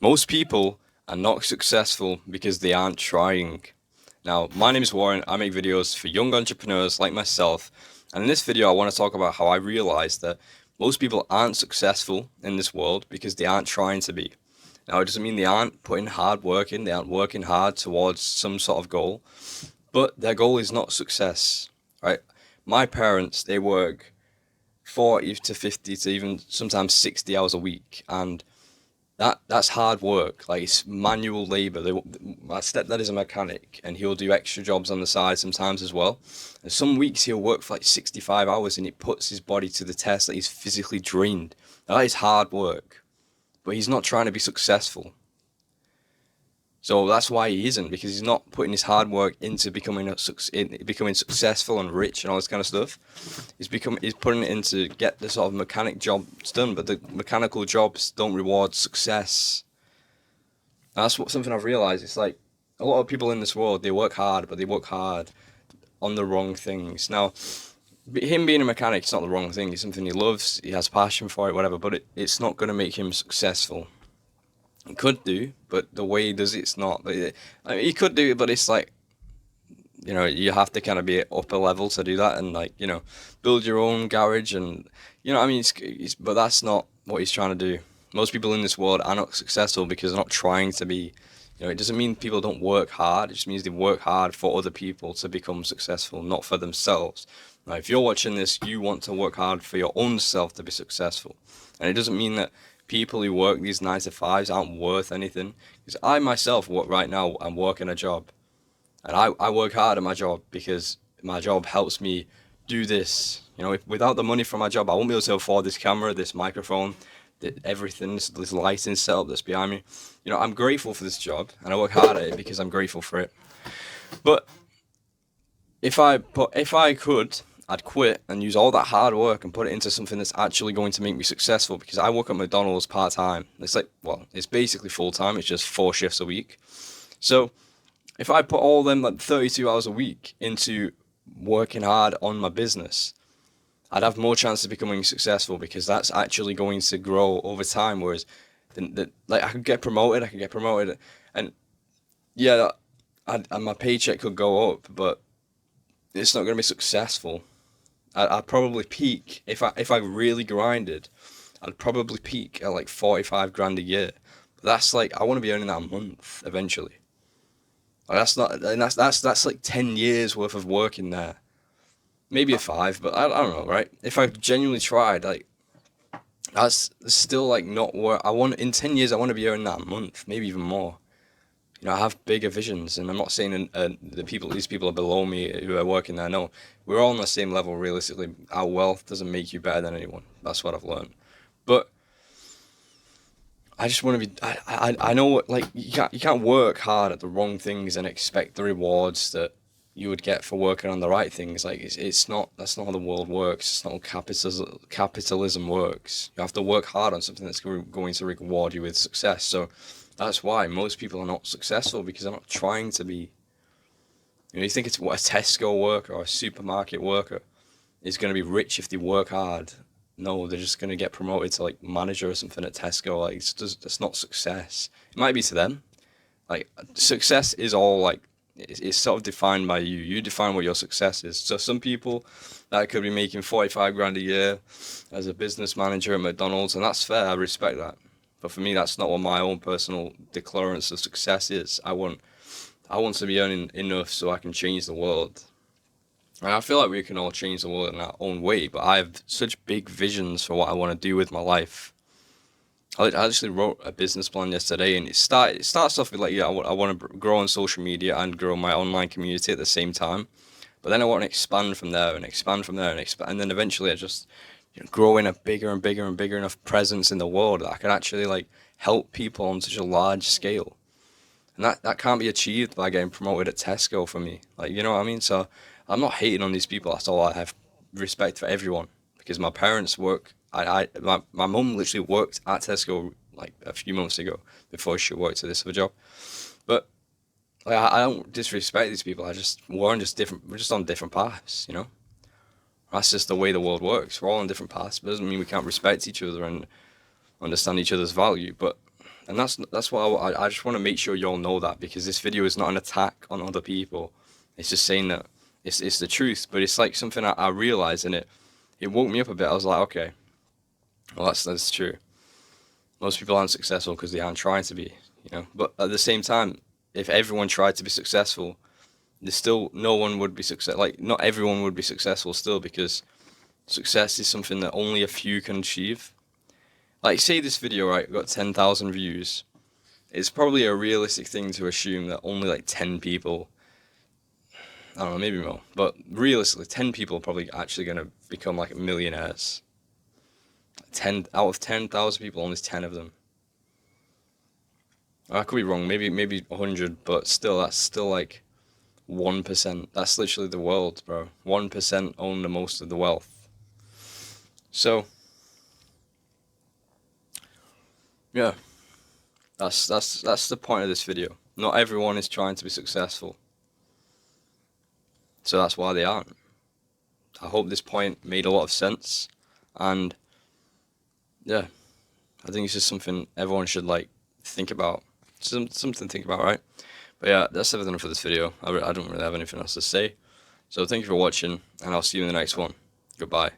Most people are not successful because they aren't trying. Now, my name is Warren. I make videos for young entrepreneurs like myself. And in this video, I want to talk about how I realized that most people aren't successful in this world because they aren't trying to be. Now, it doesn't mean they aren't putting hard work in, they aren't working hard towards some sort of goal, but their goal is not success, right? My parents, they work 40 to 50 to even sometimes 60 hours a week, and that's hard work. Like, it's manual labor. My stepdad is a mechanic, and he'll do extra jobs on the side sometimes as well. And some weeks he'll work for like 65 hours, and it puts his body to the test. That he's physically drained. Now, that is hard work, but he's not trying to be successful. So that's why he isn't, because he's not putting his hard work into becoming successful and rich and all this kind of stuff. He's putting it into get the sort of mechanic jobs done, but the mechanical jobs don't reward success. And that's something I've realized. It's like a lot of people in this world, they work hard, but they work hard on the wrong things. Now, him being a mechanic is not the wrong thing. It's something he loves. He has passion for it, whatever. But it's not going to make him successful. He could do, but the way he does it's not. I mean, he could do it, but it's like, you have to kind of be at upper level to do that, and like, build your own garage, and I mean, but that's not what he's trying to do. Most people in this world are not successful because they're not trying to be. It doesn't mean people don't work hard. It just means they work hard for other people to become successful, not for themselves. Now, if you're watching this, you want to work hard for your own self to be successful, and it doesn't mean that people who work these 9 to 5s aren't worth anything. Because I myself work right now. I'm working a job, and I work hard at my job because my job helps me do this. Without the money from my job, I won't be able to afford this camera, this microphone, everything, this lighting setup that's behind me. I'm grateful for this job, and I work hard at it because I'm grateful for it. But if I could, I'd quit and use all that hard work and put it into something that's actually going to make me successful, because I work at McDonald's part-time. It's like, well, it's basically full-time. It's just 4 shifts a week. So if I put all them like 32 hours a week into working hard on my business, I'd have more chance of becoming successful, because that's actually going to grow over time. Whereas like I could get promoted, and yeah, and my paycheck could go up, but it's not going to be successful. I'd probably peak if I really grinded. I'd probably peak at like 45 grand a year. But that's like, I want to be earning that a month eventually. Like, that's not, and that's like 10 years worth of work in there. Maybe a 5, but I don't know, right? If I genuinely tried, like, that's still like not what I want. In 10 years, I want to be earning that a month, maybe even more. I have bigger visions, and I'm not saying these people are below me who are working there. No, we're all on the same level. Realistically, our wealth doesn't make you better than anyone. That's what I've learned. But I just want to be. I know what, like, you can't work hard at the wrong things and expect the rewards that you would get for working on the right things. Like, it's not, that's not how the world works. It's not how capitalism works. You have to work hard on something that's going to reward you with success. So that's why most people are not successful, because they're not trying to be. You think it's what a Tesco worker or a supermarket worker is going to be rich if they work hard. No, they're just going to get promoted to like manager or something at Tesco. Like, it's not success. It might be to them. Like, success is all like, it's sort of defined by you. You define what your success is. So some people that could be making 45 grand a year as a business manager at McDonald's, and that's fair. I respect that. But for me, that's not what my own personal declarance of success is. I want to be earning enough so I can change the world. And I feel like we can all change the world in our own way, but I have such big visions for what I want to do with my life. I actually wrote a business plan yesterday, and it starts off with like, yeah, I want to grow on social media and grow my online community at the same time. But then I want to expand from there and expand from there and expand, and then eventually I just grow in a bigger and bigger and bigger enough presence in the world that I can actually like help people on such a large scale. And that can't be achieved by getting promoted at Tesco for me. Like, you know what I mean? So I'm not hating on these people at all. I have respect for everyone, because my parents work. My mum literally worked at Tesco like a few months ago before she worked at this other job. But like, I don't disrespect these people. We're just on different paths. That's just the way the world works. We're all on different paths. But it doesn't mean we can't respect each other and understand each other's value. But And that's why I just want to make sure y'all know that, because this video is not an attack on other people. It's just saying that it's the truth. But it's like something I realized, and it woke me up a bit. I was like, okay, well that's true. Most people aren't successful because they aren't trying to be, you know. But at the same time, if everyone tried to be successful, there's still no one would be success. Like, not everyone would be successful still, because success is something that only a few can achieve. Like, say this video, right, got 10,000 views. It's probably a realistic thing to assume that only like 10 people, I don't know, maybe more, but realistically, 10 people are probably actually going to become like millionaires. 10 out of 10,000 people, only 10 of them. I could be wrong, maybe 100, but still, that's still like 1%. That's literally the world, bro. 1% own the most of the wealth. So, yeah, that's the point of this video. Not everyone is trying to be successful, so that's why they aren't. I hope this point made a lot of sense, and yeah, I think it's just something everyone should like think about. Something to think about, right? But yeah, that's everything for this video. I don't really have anything else to say. So thank you for watching, and I'll see you in the next one. Goodbye.